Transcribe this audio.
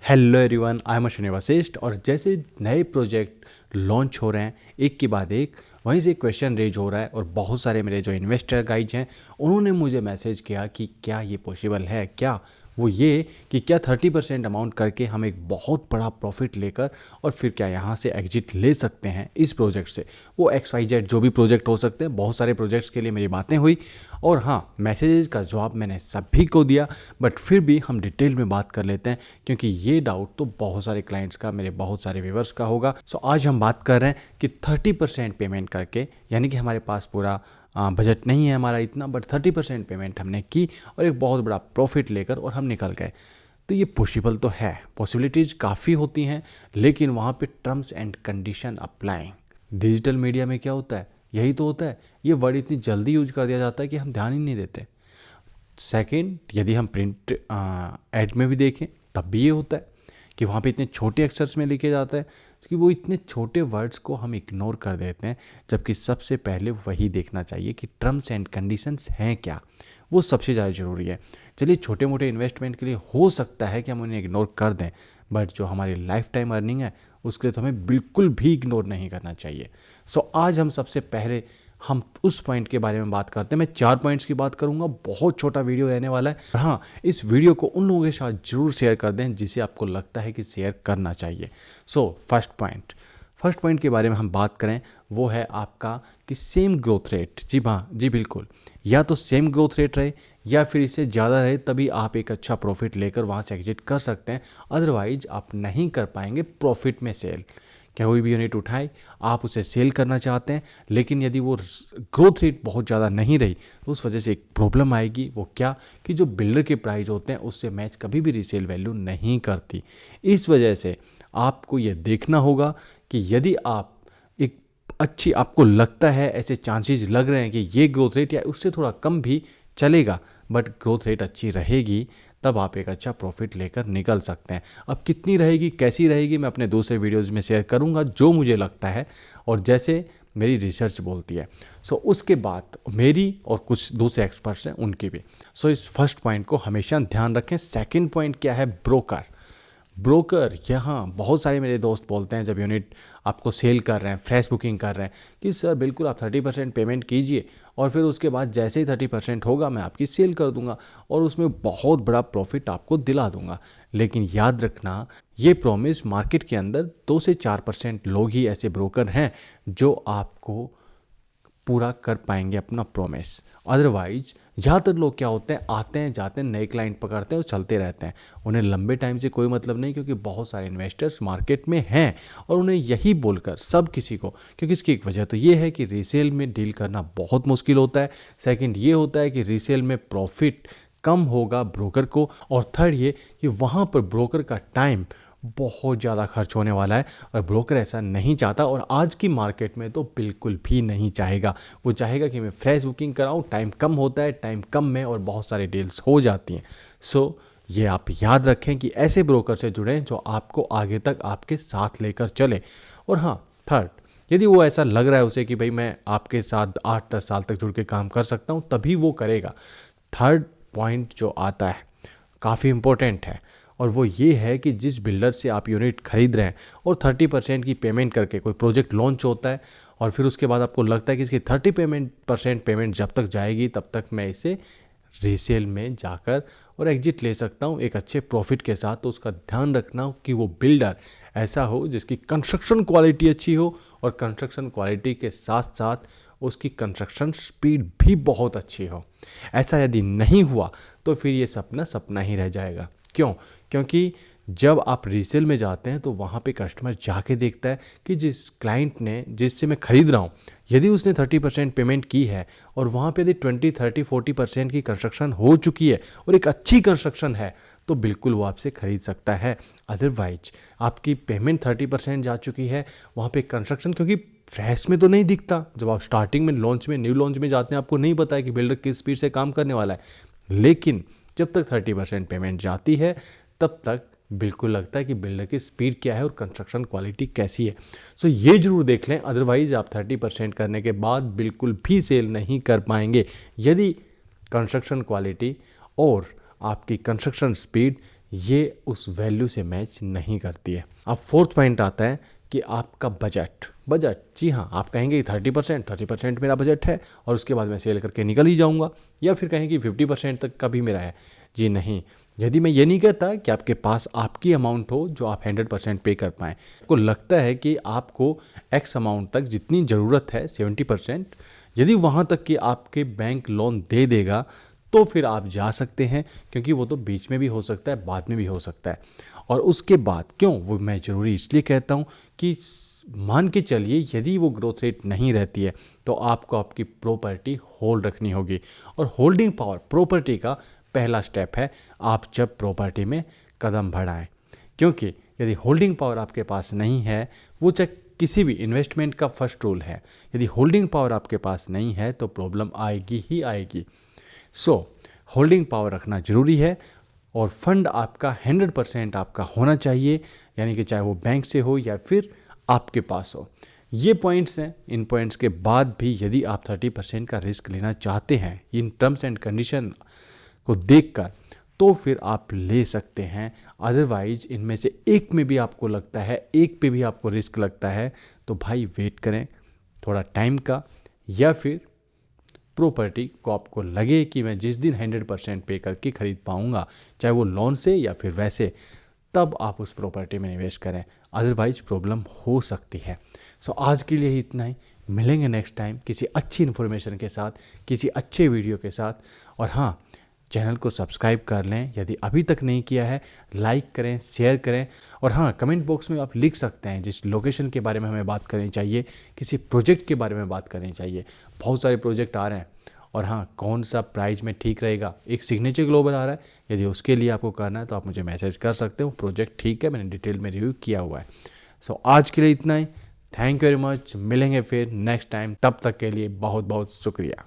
Hello everyone, I am Ashwini Vashishtha. और जैसे नए प्रोजेक्ट लॉन्च हो रहे हैं एक के बाद एक, वहीं से क्वेश्चन रेज हो रहा है और बहुत सारे मेरे जो इन्वेस्टर गाइज हैं उन्होंने मुझे मैसेज किया कि क्या ये पॉसिबल है। क्या वो ये कि क्या 30% अमाउंट करके हम एक बहुत बड़ा प्रॉफिट लेकर और फिर क्या यहाँ से एग्जिट ले सकते हैं इस प्रोजेक्ट से। वो XYZ जो भी प्रोजेक्ट हो सकते हैं, बहुत सारे प्रोजेक्ट्स के लिए मेरी बातें हुई और हाँ, मैसेजेस का जवाब मैंने सभी को दिया। बट फिर भी हम डिटेल में बात कर लेते हैं क्योंकि ये डाउट तो बहुत सारे क्लाइंट्स का, मेरे बहुत सारे व्यूवर्स का होगा। सो आज हम बात कर रहे हैं कि 30% पेमेंट करके, यानी कि हमारे पास पूरा बजट नहीं है हमारा इतना, बट 30% पेमेंट हमने की और एक बहुत बड़ा प्रॉफिट लेकर और हम निकल गए। तो ये पॉसिबल तो है, पॉसिबिलिटीज़ काफ़ी होती हैं, लेकिन वहाँ पे terms and condition applying. Digital media में क्या होता है, यही तो होता है। ये वर्ड इतनी जल्दी यूज कर दिया जाता है कि हम ध्यान ही नहीं देते। सेकंड, यदि हम प्रिंट एड में भी देखें तब भी ये होता है कि वहाँ पे इतने छोटे अक्षर्स में लिखे जाता है कि वो इतने छोटे वर्ड्स को हम इग्नोर कर देते हैं, जबकि सबसे पहले वही देखना चाहिए कि टर्म्स एंड कंडीशंस हैं क्या। वो सबसे ज़्यादा ज़रूरी है। चलिए, छोटे मोटे इन्वेस्टमेंट के लिए हो सकता है कि हम उन्हें इग्नोर कर दें, बट जो हमारी लाइफ टाइम अर्निंग है उसके लिए तो हमें बिल्कुल भी इग्नोर नहीं करना चाहिए। सो आज हम सबसे पहले हम उस पॉइंट के बारे में बात करते हैं। मैं 4 पॉइंट्स की बात करूंगा, बहुत छोटा वीडियो रहने वाला है। और हाँ, इस वीडियो को उन लोगों के साथ जरूर शेयर कर दें जिसे आपको लगता है कि शेयर करना चाहिए। सो फर्स्ट पॉइंट के बारे में हम बात करें, वो है आपका कि सेम ग्रोथ रेट। जी हाँ, जी बिल्कुल, या तो सेम ग्रोथ रेट रहे या फिर इससे ज़्यादा रहे, तभी आप एक अच्छा प्रॉफिट लेकर वहाँ से एग्जिट कर सकते हैं। अदरवाइज आप नहीं कर पाएंगे प्रॉफिट में सेल। क्या कोई भी यूनिट उठाए, आप उसे सेल करना चाहते हैं, लेकिन यदि वो ग्रोथ रेट बहुत ज़्यादा नहीं रही तो उस वजह से एक प्रॉब्लम आएगी। वो क्या कि जो बिल्डर के प्राइस होते हैं उससे मैच कभी भी रीसेल वैल्यू नहीं करती। इस वजह से आपको ये देखना होगा कि यदि आप एक अच्छी, आपको लगता है, ऐसे चांसेस लग रहे हैं कि ये ग्रोथ रेट या उससे थोड़ा कम भी चलेगा बट ग्रोथ रेट अच्छी रहेगी, तब आप एक अच्छा प्रॉफिट लेकर निकल सकते हैं। अब कितनी रहेगी, कैसी रहेगी, मैं अपने दूसरे वीडियोज़ में शेयर करूंगा जो मुझे लगता है और जैसे मेरी रिसर्च बोलती है। सो उसके बाद मेरी और कुछ दूसरे एक्सपर्ट्स हैं उनकी भी। सो इस फर्स्ट पॉइंट को हमेशा ध्यान रखें। सेकंड पॉइंट क्या है, ब्रोकर। यहाँ बहुत सारे मेरे दोस्त बोलते हैं जब यूनिट आपको सेल कर रहे हैं, फ्रेश बुकिंग कर रहे हैं, कि सर बिल्कुल आप 30% पेमेंट कीजिए और फिर उसके बाद जैसे ही 30% होगा मैं आपकी सेल कर दूंगा और उसमें बहुत बड़ा प्रॉफिट आपको दिला दूंगा। लेकिन याद रखना, ये प्रॉमिस मार्केट के अंदर 2 से 4% लोग ही ऐसे ब्रोकर हैं जो आपको पूरा कर पाएंगे अपना प्रॉमिस। अदरवाइज ज़्यादातर लोग क्या होते हैं, आते हैं जाते हैं, नए क्लाइंट पकड़ते हैं और चलते रहते हैं। उन्हें लंबे टाइम से कोई मतलब नहीं, क्योंकि बहुत सारे इन्वेस्टर्स मार्केट में हैं और उन्हें यही बोलकर सब किसी को, क्योंकि इसकी एक वजह तो ये है कि रीसेल में डील करना बहुत मुश्किल होता है। सेकंड ये होता है कि रीसेल में प्रॉफिट कम होगा ब्रोकर को, और थर्ड ये कि वहाँ पर ब्रोकर का टाइम बहुत ज़्यादा खर्च होने वाला है और ब्रोकर ऐसा नहीं चाहता, और आज की मार्केट में तो बिल्कुल भी नहीं चाहेगा। वो चाहेगा कि मैं फ्रेश बुकिंग कराऊं, टाइम कम होता है, टाइम कम में और बहुत सारी डील्स हो जाती हैं। सो ये आप याद रखें कि ऐसे ब्रोकर से जुड़ें जो आपको आगे तक आपके साथ लेकर चले। और हाँ, थर्ड, यदि वो ऐसा लग रहा है उसे कि भाई मैं आपके साथ 8-10 साल तक जुड़ के काम कर सकता हूँ, तभी वो करेगा। थर्ड पॉइंट जो आता है काफ़ी इम्पोर्टेंट है, और वो ये है कि जिस बिल्डर से आप यूनिट खरीद रहे हैं और 30% की पेमेंट करके कोई प्रोजेक्ट लॉन्च होता है और फिर उसके बाद आपको लगता है कि इसकी 30% पेमेंट जब तक जाएगी तब तक मैं इसे रीसेल में जाकर और एग्जिट ले सकता हूँ एक अच्छे प्रॉफिट के साथ। तो उसका ध्यान रखना कि वो बिल्डर ऐसा हो जिसकी कंस्ट्रक्शन क्वालिटी अच्छी हो और कंस्ट्रक्शन क्वालिटी के साथ साथ उसकी कंस्ट्रक्शन स्पीड भी बहुत अच्छी हो। ऐसा यदि नहीं हुआ तो फिर ये सपना सपना ही रह जाएगा। क्यों? क्योंकि जब आप रीसेल में जाते हैं तो वहाँ पे कस्टमर जाके देखता है कि जिस क्लाइंट ने, जिससे मैं ख़रीद रहा हूँ, यदि उसने 30% पेमेंट की है और वहाँ पे यदि 20-30-40% की कंस्ट्रक्शन हो चुकी है और एक अच्छी कंस्ट्रक्शन है, तो बिल्कुल वो आपसे ख़रीद सकता है। अदरवाइज आपकी पेमेंट 30% जा चुकी है, वहाँ पे कंस्ट्रक्शन, क्योंकि फ्रेश में तो नहीं दिखता, जब आप स्टार्टिंग में न्यू लॉन्च में जाते हैं आपको नहीं पता है कि बिल्डर किस स्पीड से काम करने वाला है। लेकिन जब तक 30% पेमेंट जाती है तब तक बिल्कुल लगता है कि बिल्डर की स्पीड क्या है और कंस्ट्रक्शन क्वालिटी कैसी है। सो ये जरूर देख लें, अदरवाइज आप 30% करने के बाद बिल्कुल भी सेल नहीं कर पाएंगे यदि कंस्ट्रक्शन क्वालिटी और आपकी कंस्ट्रक्शन स्पीड ये उस वैल्यू से मैच नहीं करती है। अब फोर्थ पॉइंट आता है कि आपका बजट। जी हाँ, आप कहेंगे 30% मेरा बजट है और उसके बाद मैं सेल करके निकल ही जाऊंगा, या फिर कहेंगे 50% तक का भी मेरा है। जी नहीं, यदि मैं ये नहीं कहता कि आपके पास आपकी अमाउंट हो जो आप 100% पे कर पाएँ। आपको लगता है कि आपको एक्स अमाउंट तक जितनी ज़रूरत है 70%, यदि वहाँ तक कि आपके बैंक लोन दे देगा तो फिर आप जा सकते हैं, क्योंकि वो तो बीच में भी हो सकता है, बाद में भी हो सकता है। और उसके बाद क्यों वो मैं ज़रूरी इसलिए कहता हूँ कि मान के चलिए यदि वो ग्रोथ रेट नहीं रहती है तो आपको आपकी प्रॉपर्टी होल्ड रखनी होगी। और होल्डिंग पावर प्रॉपर्टी का पहला स्टेप है आप जब प्रॉपर्टी में कदम बढ़ाएं, क्योंकि यदि होल्डिंग पावर आपके पास नहीं है, वो चाहे किसी भी इन्वेस्टमेंट का फर्स्ट रूल है, यदि होल्डिंग पावर आपके पास नहीं है तो प्रॉब्लम आएगी ही आएगी। सो होल्डिंग पावर रखना ज़रूरी है और फंड आपका 100% आपका होना चाहिए, यानी कि चाहे वो बैंक से हो या फिर आपके पास हो। ये पॉइंट्स हैं। इन पॉइंट्स के बाद भी यदि आप 30% का रिस्क लेना चाहते हैं इन टर्म्स एंड कंडीशन को देखकर, तो फिर आप ले सकते हैं। अदरवाइज इनमें से एक में भी आपको लगता है, एक पे भी आपको रिस्क लगता है, तो भाई वेट करें थोड़ा टाइम का, या फिर प्रॉपर्टी को आपको लगे कि मैं जिस दिन 100% पे करके ख़रीद पाऊँगा, चाहे वो लोन से या फिर वैसे, तब आप उस प्रॉपर्टी में निवेश करें। अदरवाइज प्रॉब्लम हो सकती है। सो आज के लिए ही इतना ही। मिलेंगे नेक्स्ट टाइम किसी अच्छी इन्फॉर्मेशन के साथ, किसी अच्छे वीडियो के साथ। और हाँ, चैनल को सब्सक्राइब कर लें यदि अभी तक नहीं किया है, लाइक करें, शेयर करें। और हाँ, कमेंट बॉक्स में आप लिख सकते हैं जिस लोकेशन के बारे में हमें बात करनी चाहिए, किसी प्रोजेक्ट के बारे में बात करनी चाहिए। बहुत सारे प्रोजेक्ट आ रहे हैं। और हाँ, कौन सा प्राइस में ठीक रहेगा, एक सिग्नेचर ग्लोबल आ रहा है, यदि उसके लिए आपको करना है तो आप मुझे मैसेज कर सकते हो। प्रोजेक्ट ठीक है, मैंने डिटेल में रिव्यू किया हुआ है। सो आज के लिए इतना ही। Thank you very much. मिलेंगे फिर नेक्स्ट टाइम, तब तक के लिए बहुत बहुत शुक्रिया।